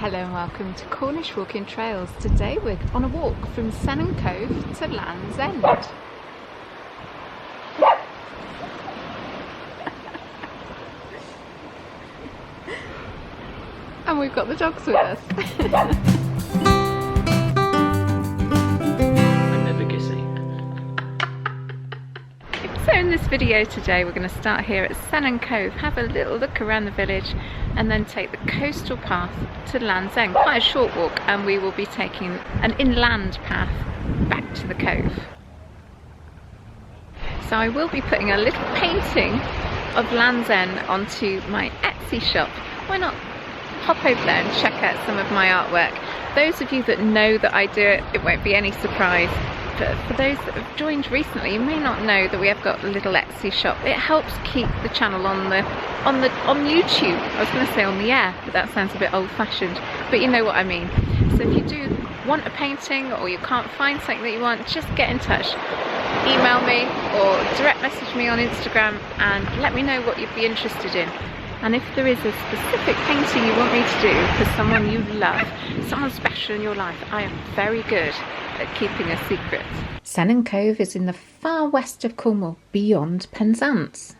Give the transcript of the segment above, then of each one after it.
Hello and welcome to Cornish Walking Trails. Today we're on a walk from Sennen Cove to Land's End. And we've got the dogs with us. I'm never kissing. So in this video today we're going to start here at Sennen Cove, have a little look around the village and then take the coastal path to Land's End. Quite a short walk, and we will be taking an inland path back to the cove. So I will be putting a little painting of Land's End onto my Etsy shop. Why not hop over there and check out some of my artwork? Those of you that know that I do it, it won't be any surprise. But for those that have joined recently, you may not know that we have got a little Etsy shop. It helps keep the channel on YouTube. I was going to say on the air, but that sounds a bit old-fashioned. But you know what I mean. So if you do want a painting or you can't find something that you want, just get in touch. Email me or direct message me on Instagram and let me know what you'd be interested in. And if there is a specific painting you want me to do for someone you love, someone special in your life, I am very good at keeping a secret. Sennen Cove is in the far west of Cornwall, beyond Penzance.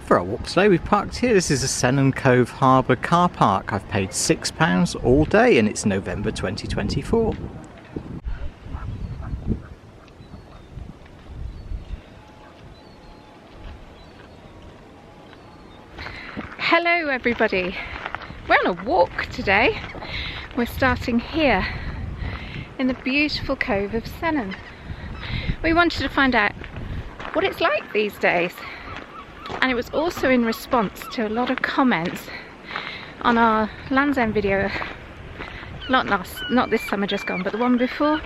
For our walk today, we've parked here. This is a Sennen Cove Harbour car park. I've paid £6 all day and it's November 2024. Hello everybody, we're on a walk today. We're starting here in the beautiful cove of Sennen. We wanted to find out what it's like these days, and it was also in response to a lot of comments on our Land's End video, not this summer just gone, but the one before,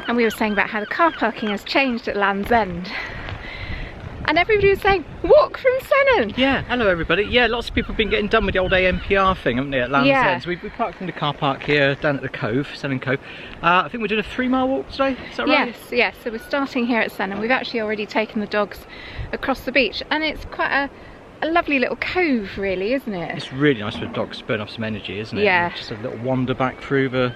and we were saying about how the car parking has changed at Land's End. And everybody was saying, walk from Sennen! Yeah, hello everybody. Yeah, lots of people have been getting done with the old AMPR thing, haven't they, at Land's End. So we parked in the car park here, down at the Cove, Sennen Cove. I think we're doing a 3-mile walk today, is that right? Yes, so we're starting here at Sennen. We've actually already taken the dogs across the beach, and it's quite a lovely little cove, really, isn't it? It's really nice for the dogs to burn off some energy, isn't it? Yeah. Just a little wander back through the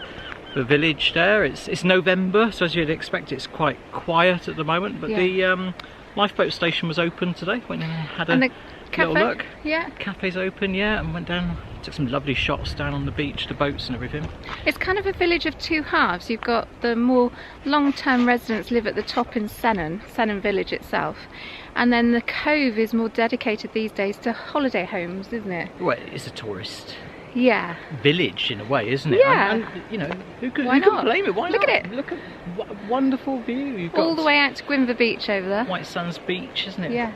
village there. It's November, so as you'd expect, it's quite quiet at the moment, but the lifeboat station was open today. Went in and had a little look. Yeah. Cafe's open, yeah, and went down, took some lovely shots down on the beach, the boats and everything. It's kind of a village of two halves. You've got the more long-term residents live at the top in Sennen village itself. And then the cove is more dedicated these days to holiday homes, isn't it? Well, it's a tourist village in a way, isn't it? Yeah. And you know, who could blame it? Why Look not? at it. Look at what a wonderful view. You've got all the way out to Gwynver Beach over there. White Sands Beach, isn't it? Yeah.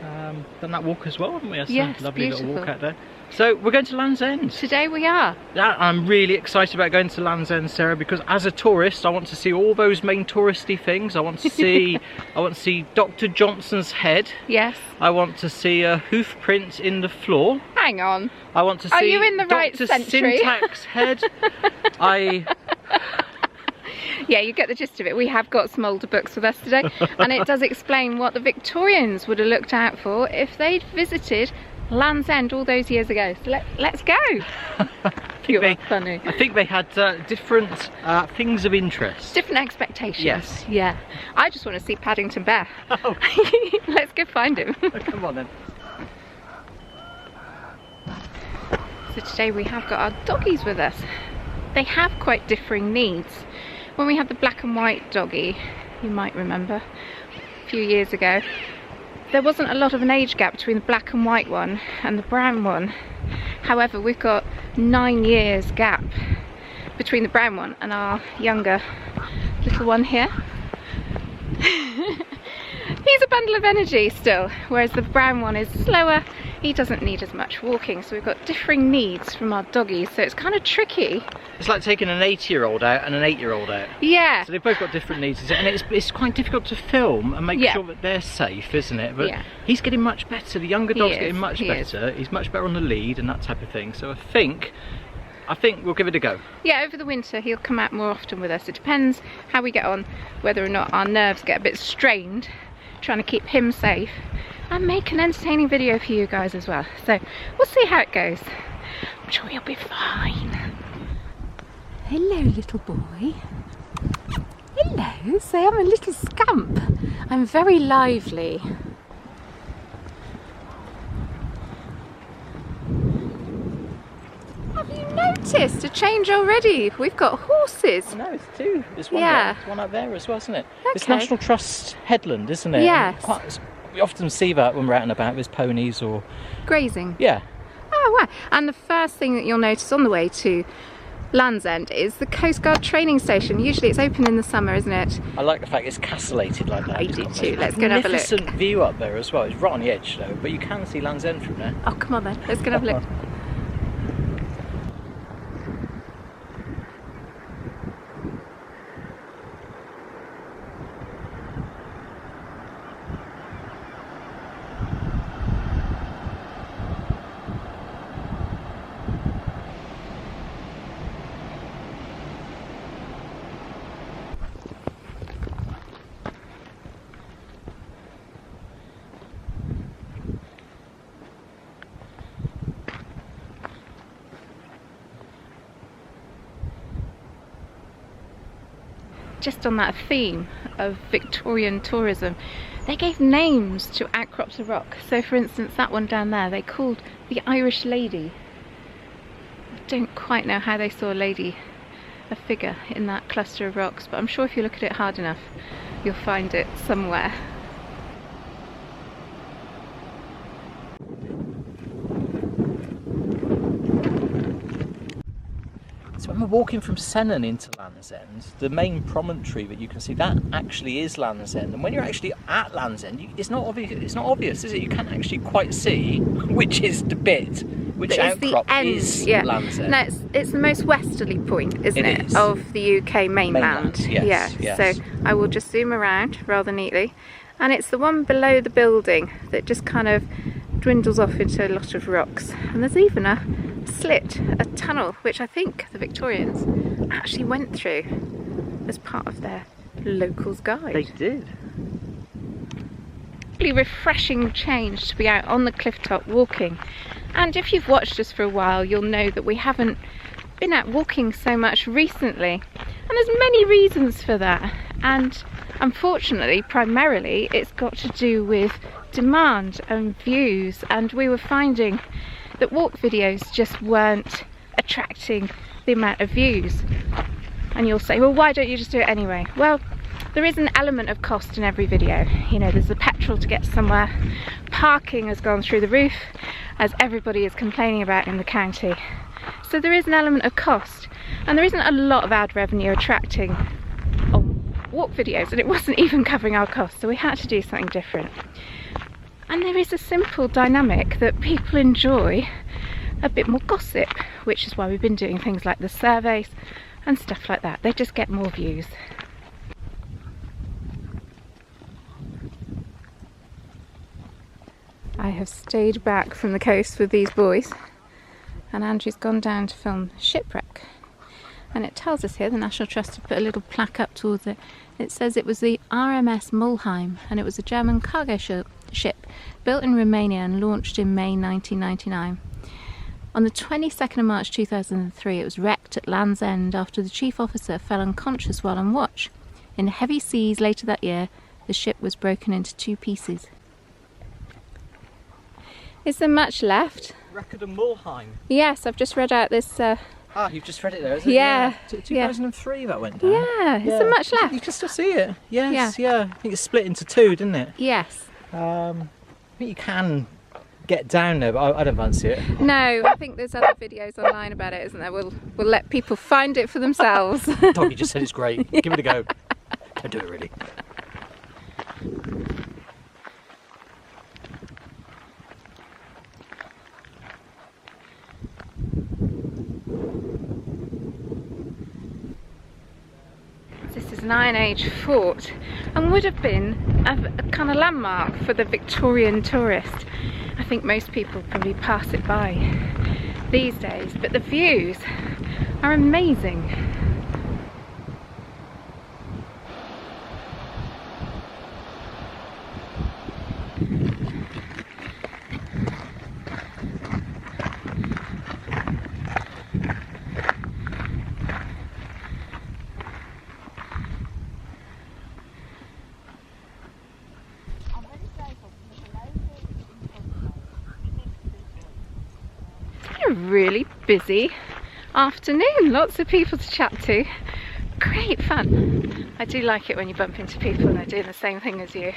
Done that walk as well, haven't we? That's yes, a lovely beautiful little walk out there. So we're going to Land's End. Today we are. I'm really excited about going to Land's End, Sarah, because as a tourist I want to see all those main touristy things. I want to see Dr. Johnson's head. Yes. I want to see a hoof print in the floor. Hang on. I want to see Are you in the right Dr. century? Syntax's head. Yeah, you get the gist of it. We have got some older books with us today, and it does explain what the Victorians would have looked out for if they'd visited Land's End all those years ago. So let's go. Funny. I think they had different things of interest. Different expectations. Yes. Yeah. I just want to see Paddington Bear. Oh. Let's go find him. Oh, come on then. So today we have got our doggies with us. They have quite differing needs. When we had the black and white doggy, you might remember, a few years ago, there wasn't a lot of an age gap between the black and white one and the brown one. However, we've got 9 years gap between the brown one and our younger little one here. He's a bundle of energy still, whereas the brown one is slower. He doesn't need as much walking, so we've got differing needs from our doggies, so it's kind of tricky. It's like taking an 80-year-old out and an 8-year-old out. Yeah. So they've both got different needs, and it's quite difficult to film and make sure that they're safe, isn't it? But he's getting much better. The younger dog's getting much better. He's much better on the lead and that type of thing. So I think we'll give it a go. Yeah, over the winter he'll come out more often with us. It depends how we get on, whether or not our nerves get a bit strained, trying to keep him safe and make an entertaining video for you guys as well. So we'll see how it goes. I'm sure he'll be fine. Hello, little boy. Hello, say I'm a little scamp. I'm very lively. Have you noticed a change already? We've got horses. No, it's two. There's one there. There's one up there as well, isn't it? Okay. It's National Trust headland, isn't it? Yes. We often see that when we're out and about with ponies or... Grazing. Yeah. Oh, wow. And the first thing that you'll notice on the way to Land's End is the Coast Guard training station. Usually it's open in the summer, isn't it? I like the fact it's castellated like that. I do too. Let's go and have a look. Magnificent view up there as well. It's right on the edge though, but you can see Land's End from there. Oh, come on then. Let's go and have a look. Just on that theme of Victorian tourism, they gave names to outcrops of rock. So for instance, that one down there, they called the Irish Lady. I don't quite know how they saw a figure in that cluster of rocks, but I'm sure if you look at it hard enough, you'll find it somewhere. So when we're walking from Sennen into Land's End, the main promontory that you can see, that actually is Land's End. And when you're actually at Land's End, it's not obvious, is it? You can't actually quite see which is the bit, which outcrop is Land's End. No, it's the most westerly point, isn't it? Of the UK mainland. Yes. So I will just zoom around rather neatly. And it's the one below the building that just kind of dwindles off into a lot of rocks. And there's even a slit, a tunnel, which I think the Victorians actually went through as part of their locals guide. They did. Really refreshing change to be out on the cliff top walking. And if you've watched us for a while, you'll know that we haven't been out walking so much recently. And there's many reasons for that. And unfortunately, primarily, it's got to do with demand and views. And we were finding that walk videos just weren't attracting the amount of views. And you'll say, well, why don't you just do it anyway? Well, there is an element of cost in every video. You know, there's the petrol to get somewhere, parking has gone through the roof, as everybody is complaining about in the county. So there is an element of cost, and there isn't a lot of ad revenue attracting on walk videos, and it wasn't even covering our costs, so we had to do something different. And there is a simple dynamic that people enjoy a bit more gossip, which is why we've been doing things like the surveys and stuff like that. They just get more views. I have stayed back from the coast with these boys, and Andrew's gone down to film shipwreck. And it tells us here, the National Trust have put a little plaque up towards it. It says it was the RMS Mulheim, and it was a German cargo ship built in Romania and launched in May 1999. On the 22nd of March 2003, it was wrecked at Land's End after the chief officer fell unconscious while on watch. In heavy seas later that year, the ship was broken into 2 pieces. Is there much left? Record of Mulheim. Yes, I've just read out this. You've just read it there, isn't it? Yeah. 2003 that went down. Yeah, is there much left? You can still see it. Yes, yeah. I think it's split into 2, didn't it? Yes. I think you can get down there, but I don't fancy it. No, I think there's other videos online about it, isn't there? We'll let people find it for themselves. Doggy just said it's great. Give it a go. Don't do it really. This is an Iron Age fort and would have been a kind of landmark for the Victorian tourist. I think most people probably pass it by these days, but the views are amazing. really busy afternoon. Lots of people to chat to. Great fun. I do like it when you bump into people and they're doing the same thing as you.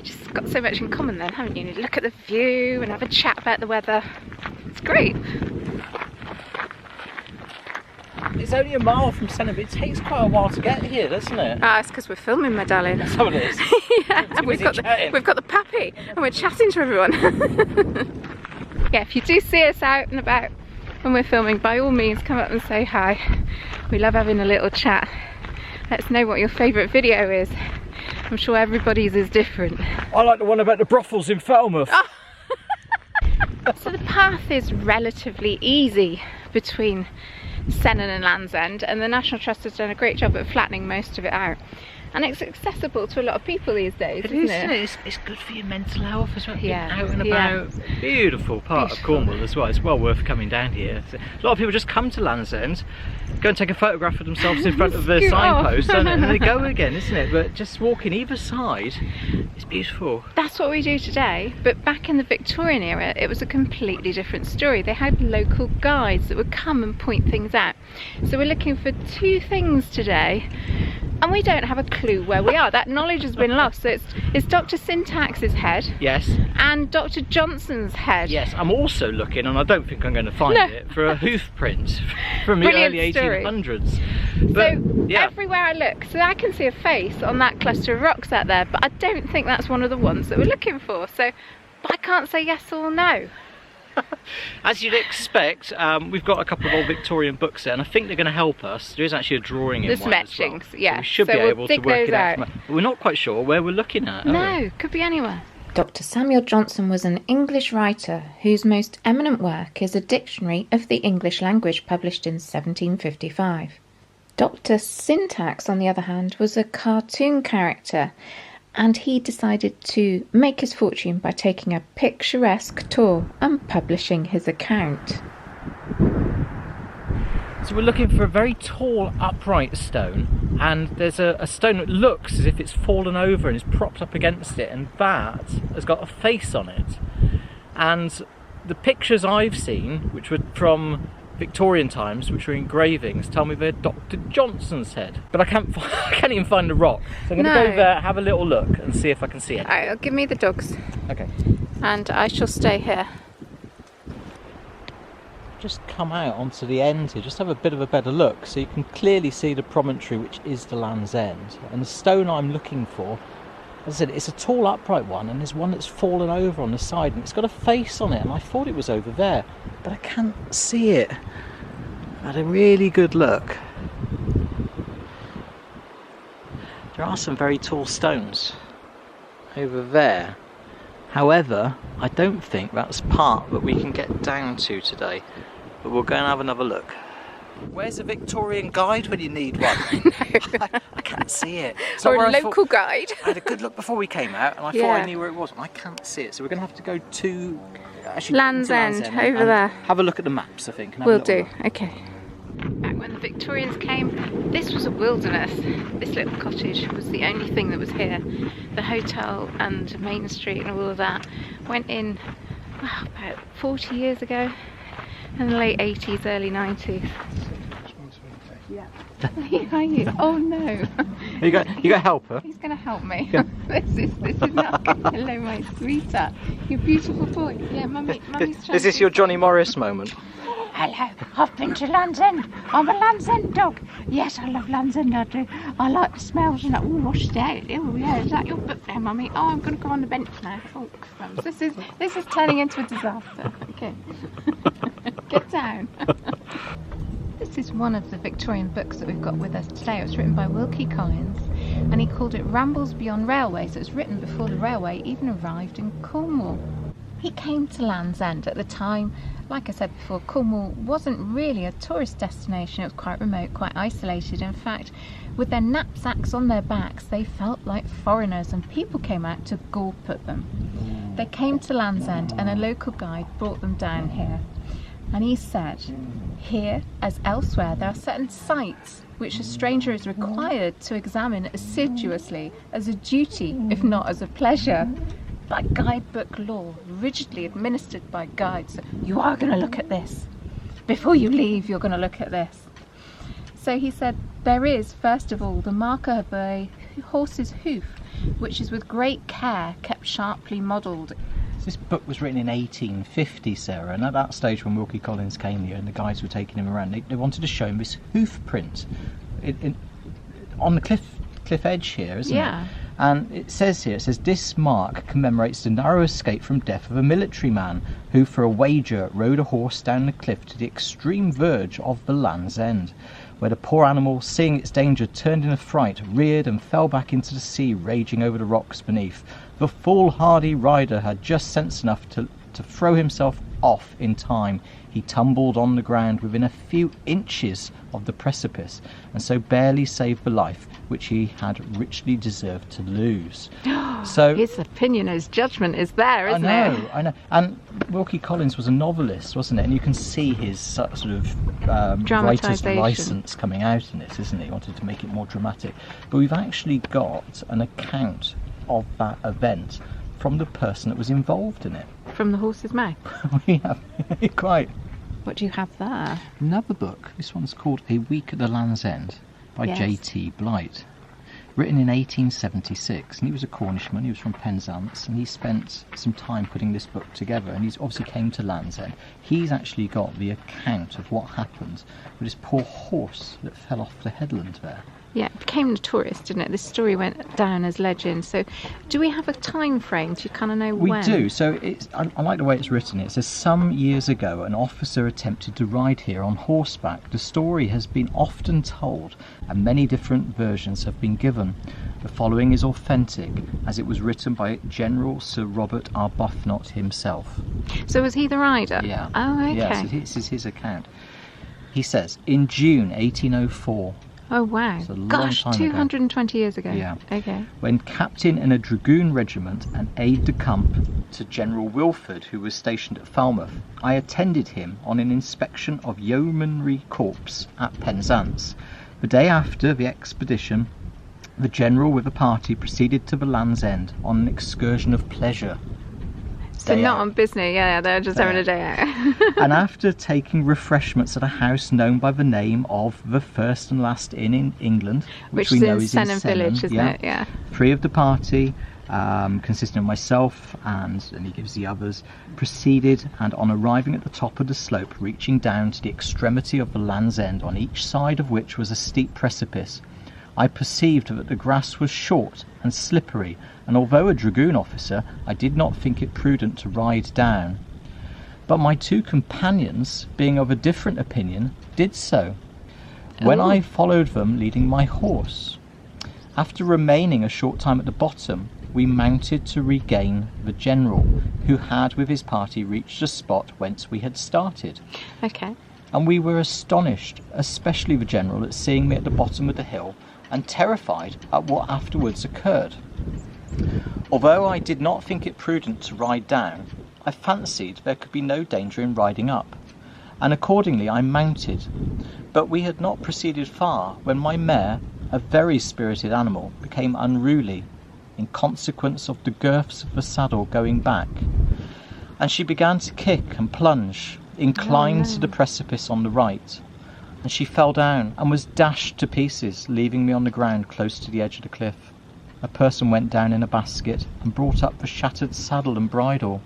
Just got so much in common then, haven't you? You look at the view and have a chat about the weather. It's great. It's only a mile from Sennen, but it takes quite a while to get here, doesn't it? Ah, it's because we're filming, my darling. That's what it is. Yeah, we've got the puppy and we're chatting to everyone. Yeah, if you do see us out and about when we're filming, by all means come up and say hi. We love having a little chat. Let us know what your favourite video is. I'm sure everybody's is different. I like the one about the brothels in Falmouth. Oh. So the path is relatively easy between Sennen and Land's End, and the National Trust has done a great job at flattening most of it out. And it's accessible to a lot of people these days, isn't it? It's good for your mental health as well. Yeah. Out and about. Yeah. Beautiful part of Cornwall as well. It's well worth coming down here. A lot of people just come to Land's End, go and take a photograph of themselves in front of the signpost, and they go again, isn't it? But just walking either side, it's beautiful. That's what we do today, but back in the Victorian era, it was a completely different story. They had local guides that would come and point things out. So we're looking for two things today, and we don't have a clue where we are. That knowledge has been lost. So it's Dr. Syntax's head. Yes. And Dr. Johnson's head. Yes, I'm also looking, and I don't think I'm going to find it, for a hoof print from the early 1800s. But, so everywhere I look, so I can see a face on that cluster of rocks out there, but I don't think that's one of the ones that we're looking for. So I can't say yes or no. As you'd expect, we've got a couple of old Victorian books there, and I think they're going to help us. There is actually a drawing in one as well. Yeah. So we should be able to work it out. But we're not quite sure where we're looking at. No, could be anywhere. Dr. Samuel Johnson was an English writer whose most eminent work is a dictionary of the English language published in 1755. Dr. Syntax, on the other hand, was a cartoon character, and he decided to make his fortune by taking a picturesque tour and publishing his account. So we're looking for a very tall upright stone, and there's a stone that looks as if it's fallen over and is propped up against it, and that has got a face on it. And the pictures I've seen, which were from Victorian times, which were engravings, tell me they're Dr. Johnson's head, but I can't even find the rock. So I'm going to go there, have a little look, and see if I can see it. Alright, give me the dogs. Okay. And I shall stay here. Just come out onto the end here, just have a bit of a better look, so you can clearly see the promontory, which is the Land's End. And the stone I'm looking for, as I said, it's a tall upright one, and there's one that's fallen over on the side, and it's got a face on it, and I thought it was over there, but I can't see it. I had a really good look. There are some very tall stones over there. However, I don't think that's part that we can get down to today, but we'll go and have another look. Where's a Victorian guide when you need one? I can't see it. Or a local guide. I had a good look before we came out, and I thought I knew where it was, and I can't see it. So we're going to have to go to Land's End, over there. Have a look at the maps, I think. Will do. Okay. Back when the Victorians came, this was a wilderness. This little cottage was the only thing that was here. The hotel and Main Street and all of that went in about 40 years ago, in the late 80s, early 90s. Yeah. Oh no. You got to help her. He's going to help me. Yeah. This is not good. Hello, my sweetheart. You beautiful boy. Yeah, mummy's trying. Is this your Johnny Morris moment? Hello, I've been to Land's End. I'm a Land's End dog. Yes, I love Land's End, I do. I like the smells and that. Oh, wash it out. Oh, yeah, is that your book there, mummy? Oh, I'm going to go on the bench now. Oh, crumbs. This is turning into a disaster. Okay. Get down. This is one of the Victorian books that we've got with us today. It was written by Wilkie Collins, and he called it Rambles Beyond Railway. So it was written before the railway even arrived in Cornwall. He came to Land's End at the time. Like I said before, Cornwall wasn't really a tourist destination. It was quite remote, quite isolated. In fact, with their knapsacks on their backs, they felt like foreigners, and people came out to gawp at them. They came to Land's End, and a local guide brought them down here. And he said, here, as elsewhere, there are certain sites which a stranger is required to examine assiduously as a duty, if not as a pleasure, by guidebook law, rigidly administered by guides. You are going to look at this. before you leave, you're going to look at this. So he said, there is, first of all, the mark of a horse's hoof, which is with great care kept sharply modelled. This book was written in 1850, Sarah, and at that stage when Wilkie Collins came here and the guys were taking him around, they wanted to show him this hoof print on the cliff edge here, isn't it? And it says here, this mark commemorates the narrow escape from death of a military man who for a wager rode a horse down the cliff to the extreme verge of the Land's End, where the poor animal, seeing its danger, turned in a fright, reared and fell back into the sea raging over the rocks beneath. The foolhardy rider had just sense enough to throw himself off in time. He tumbled on the ground within a few inches of the precipice, and so barely saved the life which he had richly deserved to lose. So his opinion, his judgment is there, isn't it? I know. And Wilkie Collins was a novelist, wasn't it? And you can see his sort of writer's license coming out in this, isn't it? He wanted to make it more dramatic. But we've actually got an account of that event from the person that was involved in it. From the horse's mouth? We have, quite. What do you have there? Another book. This one's called A Week at the Land's End by J.T. Blight. Written in 1876, and he was a Cornishman, he was from Penzance, and he spent some time putting this book together, and he's obviously came to Land's End. He's actually got the account of what happened with this poor horse that fell off the headland there. Yeah, it became notorious, didn't it? This story went down as legend. So do we have a time frame? Do you kind of know when? We do. So I like the way it's written. It says, some years ago, an officer attempted to ride here on horseback. The story has been often told, and many different versions have been given. The following is authentic, as it was written by General Sir Robert Arbuthnot himself. So was he the rider? Yeah. Oh, okay. Yeah, so this is his account. He says, in June 1804... Oh wow! Gosh, 220 years ago. Yeah. Okay. When captain in a dragoon regiment and aide-de-camp to General Wilford, who was stationed at Falmouth, I attended him on an inspection of yeomanry corps at Penzance. The day after the expedition, the general with a party proceeded to the Land's End on an excursion of pleasure. So not on business, yeah, they're just having a day out. And after taking refreshments at a house known by the name of the First and Last Inn in England, which we know is in Sennen Village, isn't it? Yeah. Three of the party, consisting of myself and he gives the others, proceeded, and on arriving at the top of the slope, reaching down to the extremity of the Land's End, on each side of which was a steep precipice, I perceived that the grass was short and slippery, and although a dragoon officer, I did not think it prudent to ride down. But my two companions, being of a different opinion, did so, when I followed them leading my horse. After remaining a short time at the bottom, we mounted to regain the general, who had with his party reached the spot whence we had started. Okay. And we were astonished, especially the general, at seeing me at the bottom of the hill, and terrified at what afterwards occurred. Although I did not think it prudent to ride down, I fancied there could be no danger in riding up, and accordingly I mounted. But we had not proceeded far when my mare, a very spirited animal, became unruly in consequence of the girths of the saddle going back, and she began to kick and plunge, inclined to the precipice on the right, and she fell down and was dashed to pieces, leaving me on the ground close to the edge of the cliff. A person went down in a basket and brought up the shattered saddle and bridle,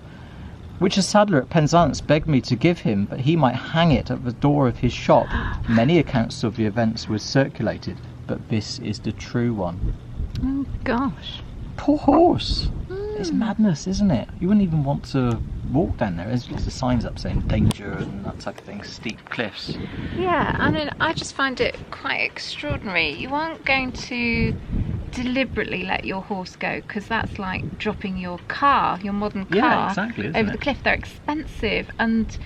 which a saddler at Penzance begged me to give him, that he might hang it at the door of his shop. Many accounts of the events were circulated, but this is the true one. Oh gosh. Poor horse. It's madness, isn't it? You wouldn't even want to walk down there. There's lots of signs up saying danger and that type of thing, steep cliffs. Yeah, I mean, I just find it quite extraordinary. You aren't going to deliberately let your horse go, because that's like dropping your car, your modern car, over the cliff. They're expensive and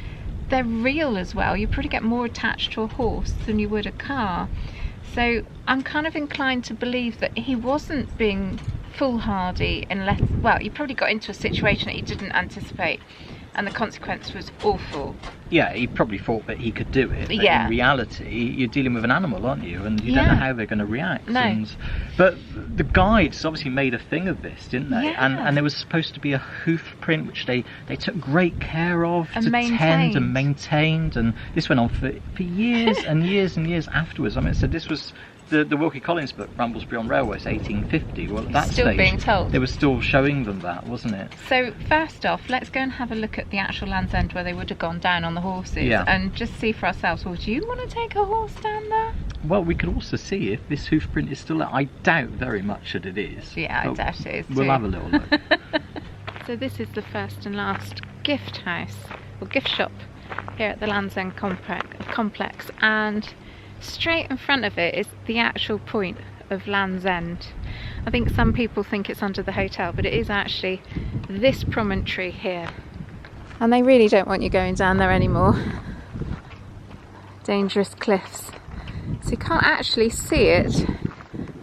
they're real as well. You probably get more attached to a horse than you would a car. So I'm kind of inclined to believe that he wasn't being foolhardy, unless, well, he probably got into a situation that he didn't anticipate, and the consequence was awful. Yeah, he probably thought that he could do it, but yeah. in reality you're dealing with an animal, aren't you, and you don't know how they're going to react. No. But the guides obviously made a thing of this, didn't they? Yeah. And there was supposed to be a hoof print which they took great care of, and to maintained. tend and maintained, and this went on for years and years and years afterwards. I mean, so this was the Wilkie Collins book, Rambles Beyond Railways, 1850. Well, at that still stage, being told. They were still showing them that, wasn't it? So first off, let's go and have a look at the actual Land's End where they would have gone down on the horses, and just see for ourselves. Well, do you want to take a horse down there? Well, we could also see if this hoof print is still there. I doubt very much that it is. Yeah, I doubt it is too. We'll have a little look. So this is the first and last gift house, or gift shop, here at the Land's End complex, and straight in front of it is the actual point of Land's End. I think some people think it's under the hotel, but it is actually this promontory here. And they really don't want you going down there anymore. Dangerous cliffs. So you can't actually see it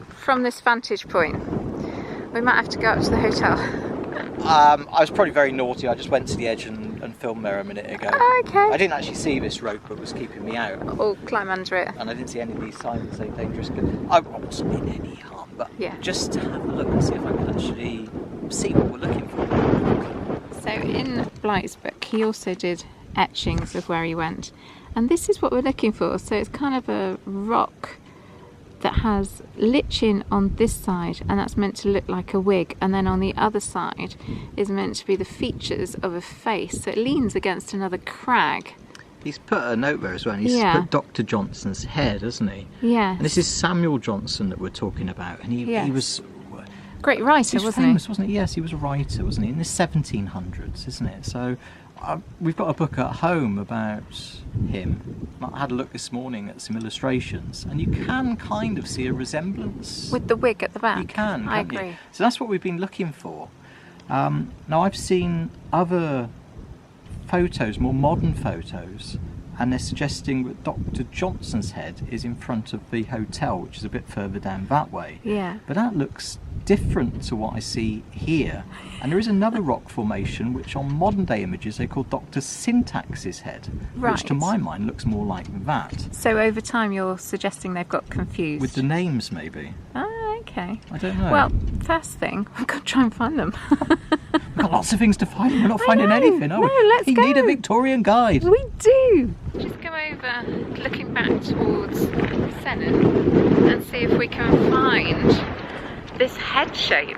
from this vantage point. We might have to go up to the hotel. I was probably very naughty. I just went to the edge and filmed there a minute ago. Okay. I didn't actually see this rope that was keeping me out. Or climb under it. And I didn't see any of these signs that say dangerous. I wasn't in any harm, but yeah. Just to have a look and see if I could actually see what we're looking for. So in Blight's book, he also did etchings of where he went. And this is what we're looking for. So it's kind of a rock that has lichen on this side, and that's meant to look like a wig, and then on the other side is meant to be the features of a face, so it leans against another crag. He's put a note there as well, and he's put Dr. Johnson's head, hasn't he? Yeah. And this is Samuel Johnson that we're talking about, and he was great writer, wasn't famous, he? Wasn't he? Yes, he was a writer, wasn't he? In the 1700s, isn't it? So we've got a book at home about him. I had a look this morning at some illustrations, and you can kind of see a resemblance. With the wig at the back? You can, I can't agree. you? So that's what we've been looking for. Now I've seen other photos, more modern photos, and they're suggesting that Dr. Johnson's head is in front of the hotel, which is a bit further down that way. Yeah. But that looks different to what I see here. And there is another rock formation which on modern day images they call Dr. Syntax's head, which to my mind looks more like that. So over time you're suggesting they've got confused? With the names maybe. Ah, okay. I don't know. Well, first thing, I've got to try and find them. We've got lots of things to find. We're not finding anything, are we? No, let's go. We need a Victorian guide. We do. Just go over, looking back towards Sennen, and see if we can find this head shape.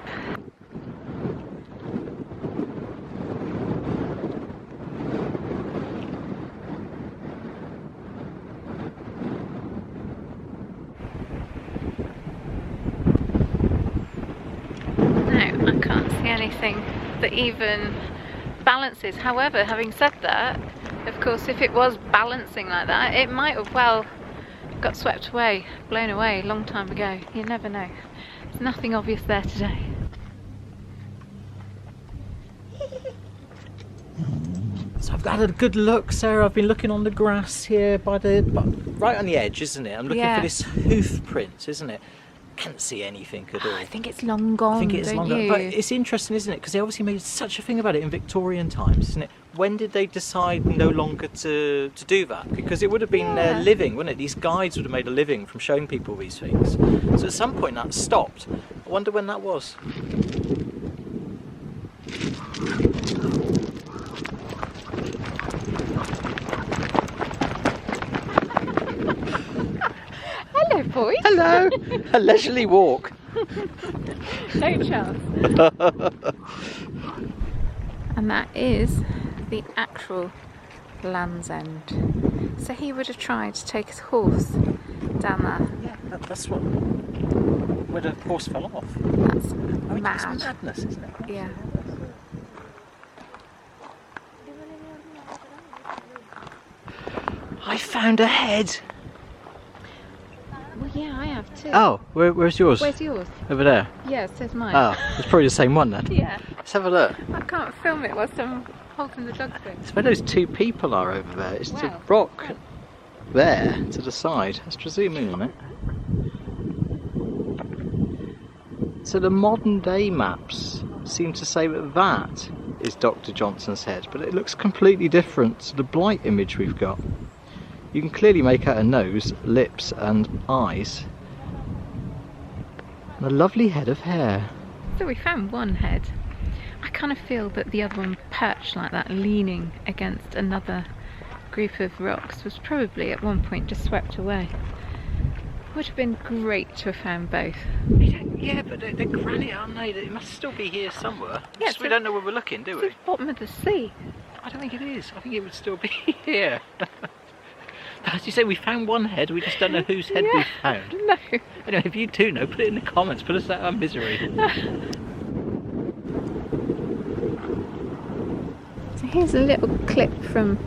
No, I can't see anything that even balances. However, having said that, of course, if it was balancing like that, it might have well got swept away, blown away a long time ago. You never know. There's nothing obvious there today. So I've got a good look, Sarah. I've been looking on the grass here right on the edge, isn't it? I'm looking for this hoof print, isn't it? Can't see anything at all. I think it's long gone. I think it's long gone. You? But it's interesting, isn't it? Because they obviously made such a thing about it in Victorian times, isn't it? When did they decide no longer to do that? Because it would have been their living, wouldn't it? These guides would have made a living from showing people these things. So at some point that stopped. I wonder when that was. Hello, boys. Hello. A leisurely walk. No chance. And that is the actual Land's End. So he would have tried to take his horse down there. Yeah, that's what. Where the horse fell off. That's It's mad. madness, isn't it? Yeah. I found a head. Well, yeah, I have too. Oh, where's yours? Where's yours? Over there. Yeah, it says mine. Oh, it's probably the same one then. Yeah. Let's have a look. I can't film it whilst I'm holding the dog thing. It's where those two people are over there. It's the Wow. rock there to the side. Let's just zoom in on it. So the modern day maps seem to say that is Dr. Johnson's head, but it looks completely different to the Blight image we've got. You can clearly make out a nose, lips and eyes. And a lovely head of hair. So we found one head. I kind of feel that the other one perched like that, leaning against another group of rocks, was probably at one point just swept away. Would have been great to have found both. Yeah, but they're granite, aren't they? They must still be here somewhere. Yeah, Just we don't know where we're looking, do we? It's the bottom of the sea. I don't think it is. I think it would still be here. As you say, we found one head, we just don't know whose head we found. No. Anyway, if you do know, put it in the comments, put us out of our misery. So here's a little clip from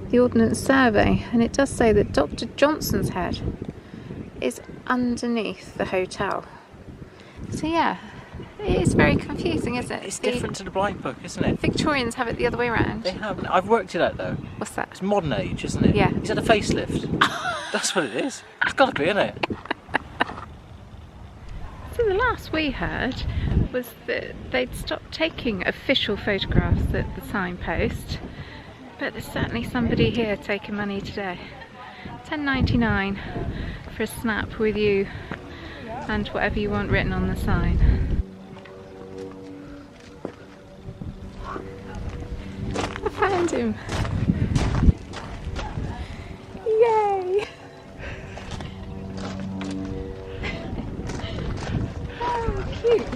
the Ordnance Survey, and it does say that Dr. Johnson's head is underneath the hotel. So yeah, it is very confusing, isn't it? It's different to the Blight book, isn't it? Victorians have it the other way around. They haven't. I've worked it out though. What's that? It's modern age, isn't it? Yeah. He's had a facelift. That's what it is. It's got to be, isn't it? So the last we heard was that they'd stopped taking official photographs at the signpost, but there's certainly somebody here taking money today. $10.99 for a snap with you and whatever you want written on the sign. I found him! Yay! Oh, cute!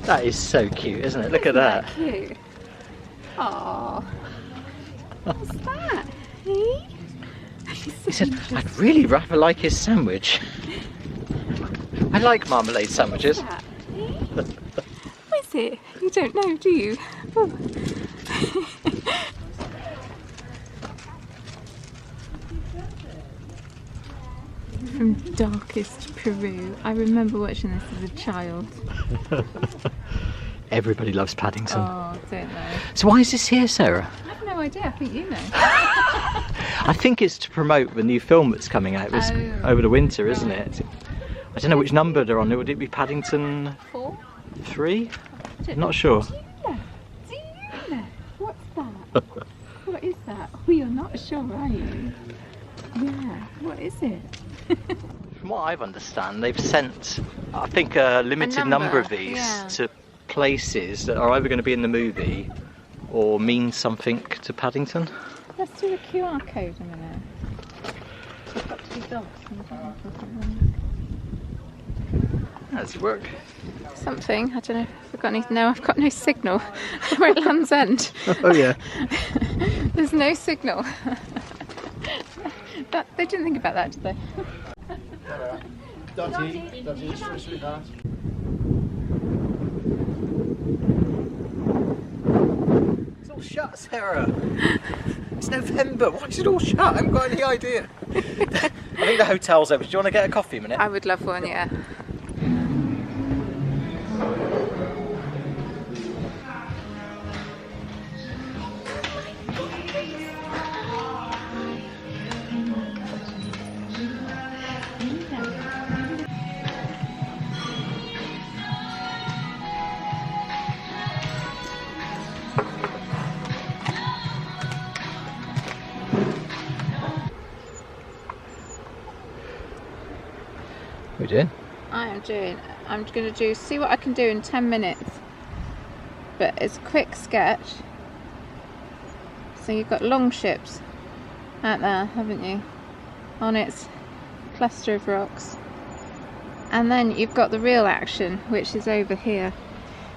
That is so cute, isn't it? Look at that. Cute. Aww. What's that? Hey? He said, I'd really rather like his sandwich. I like marmalade sandwiches. What is it? You don't know, do you? Oh. From darkest Peru. I remember watching this as a child. Everybody loves Paddington. Oh, don't know. So why is this here, Sarah? I have no idea. I think you know. I think it's to promote the new film that's coming out over the winter, isn't it? I don't know which number they're on. Would it be Paddington 4? 3? I'm not sure. Do you know? What's that? What is that? Oh, you're not sure, are you? Yeah. What is it? From what I've understand, they've sent, I think, a limited number of these to places that are either going to be in the movie or mean something to Paddington. Let's do the QR code a minute. I've got two dogs in the back or something. Does it work? Something. I don't know if I've got any. No, I've got no signal. We're at Land's End. Oh yeah. There's no signal. They didn't think about that, did they? It's all shut, Sarah. It's November. Why is it all shut? I haven't got any idea. I think the hotel's open. Do you want to get a coffee a minute? I would love one, yeah. What are you doing? I'm going to see what I can do in 10 minutes. But it's a quick sketch. So you've got long ships out there, haven't you? On its cluster of rocks. And then you've got the real action, which is over here.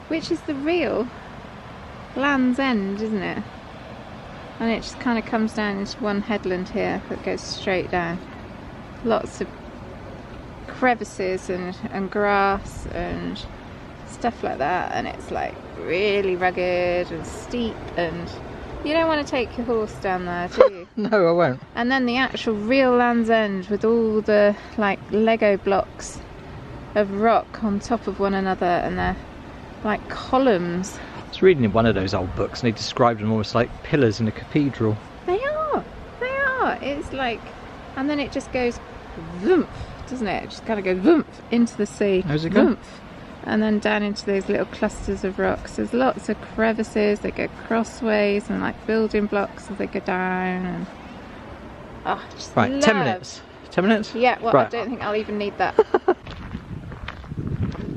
Which is the real Land's End, isn't it? And it just kind of comes down into one headland here that goes straight down. Lots of crevices and grass and stuff like that, and it's like really rugged and steep, and you don't want to take your horse down there, do you? No, I won't. And then the actual real Land's End with all the like Lego blocks of rock on top of one another, and they're like columns. I was reading in one of those old books and they described them almost like pillars in a cathedral. They are. It's like, and then it just goes vroom, doesn't it? It just kind of goes vroom into the sea. How's it go? and then down into those little clusters of rocks. There's lots of crevices, they go crossways and like building blocks as they go down. And just right, love. 10 minutes. 10 minutes? Yeah, well, right. I don't think I'll even need that. I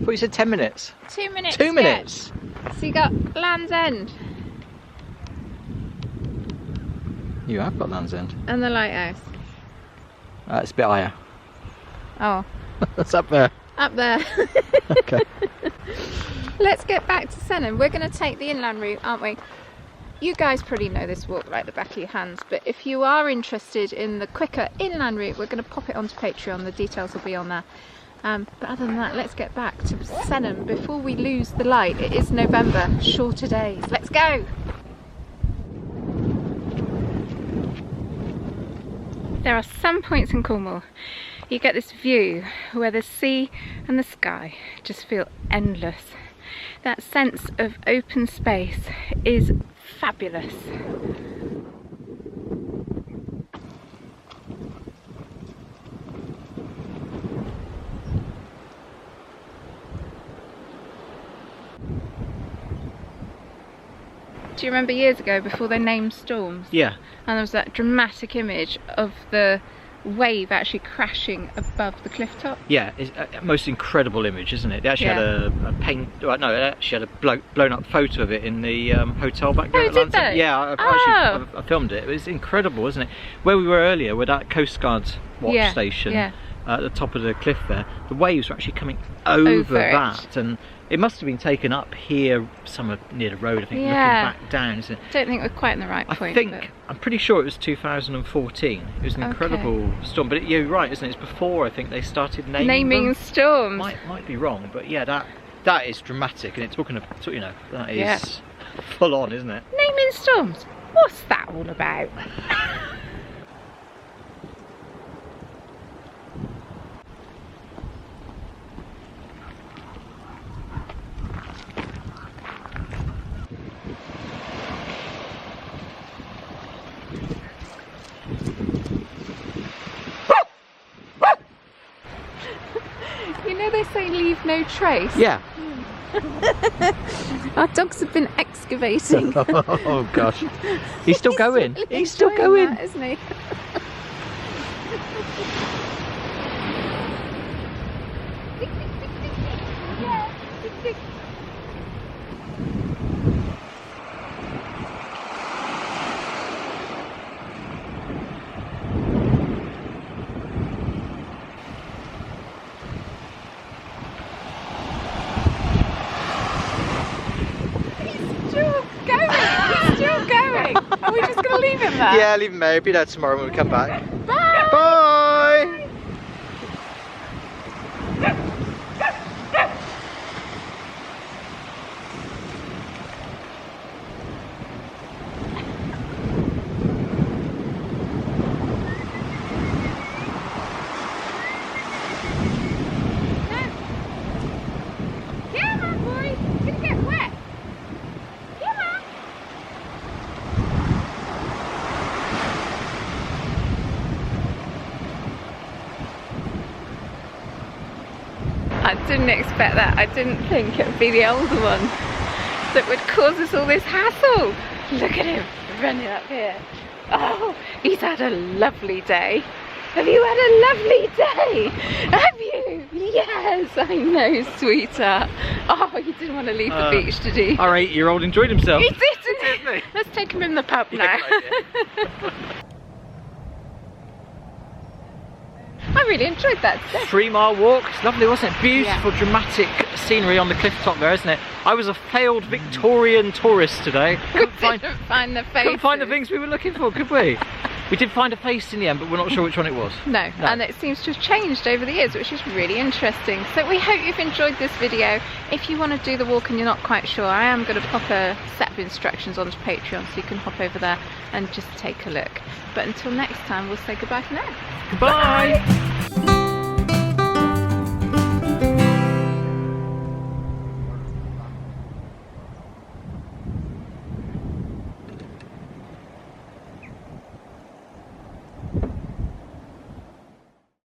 thought you said 10 minutes. 2 minutes. 2 minutes. Yet. So you got Land's End. You have got Land's End. And the lighthouse. It's a bit higher. Oh. That's up there. Up there. Okay. Let's get back to Sennen. We're going to take the inland route, aren't we? You guys probably know this walk like the back of your hands, but if you are interested in the quicker inland route, we're going to pop it onto Patreon. The details will be on there. But other than that, let's get back to Sennen before we lose the light. It is November, shorter days. Let's go! There are some points in Cornwall you get this view where the sea and the sky just feel endless. That sense of open space is fabulous. Do you remember years ago before they named storms? Yeah. And there was that dramatic image of the wave actually crashing above the cliff top? Yeah, it's a most incredible image, isn't it? They actually had a paint, well, no, they actually had a blown up photo of it in the hotel back there. Oh, did they? Yeah, I filmed it. It was incredible, isn't it? Where we were earlier, with that Coast Guard watch station at the top of the cliff there, the waves were actually coming over that, and it must have been taken up here somewhere near the road, I think, looking back down, isn't it? I don't think we're quite in the right point. I'm pretty sure it was 2014. It was an incredible storm, but you're right, isn't it? It's before I think they started naming them. Storms. Might be wrong, but yeah, that is dramatic, and it's talking of, you know, that is full on, isn't it? Naming storms. What's that all about? You know they say leave no trace? Yeah. Our dogs have been excavating. Oh gosh. He's still going. He's still going. That, isn't he? Are we just going to leave him there? Yeah, leave him there. He'll be there tomorrow when we come back. Bye! Bye! Come on, boy! It's going to get wet! Come on! I didn't expect that. I didn't think it would be the older one that would cause us all this hassle. Look at him running up here. Oh, he's had a lovely day. Have you had a lovely day? Have you? Yes, I know, sweetheart. Oh, you didn't want to leave the beach, did he? Our 8-year-old enjoyed himself. He did, didn't he? Let's take him in the pub now. I really enjoyed that today. 3-mile walk, it's lovely, wasn't it? Beautiful, dramatic scenery on the cliff top there, isn't it? I was a failed Victorian tourist today. Couldn't find the faces. Couldn't find the things we were looking for, could we? We did find a face in the end, but we're not sure which one it was. No, and it seems to have changed over the years, which is really interesting. So we hope you've enjoyed this video. If you want to do the walk and you're not quite sure, I am going to pop a set of instructions onto Patreon so you can hop over there and just take a look. But until next time, we'll say goodbye for now. Goodbye!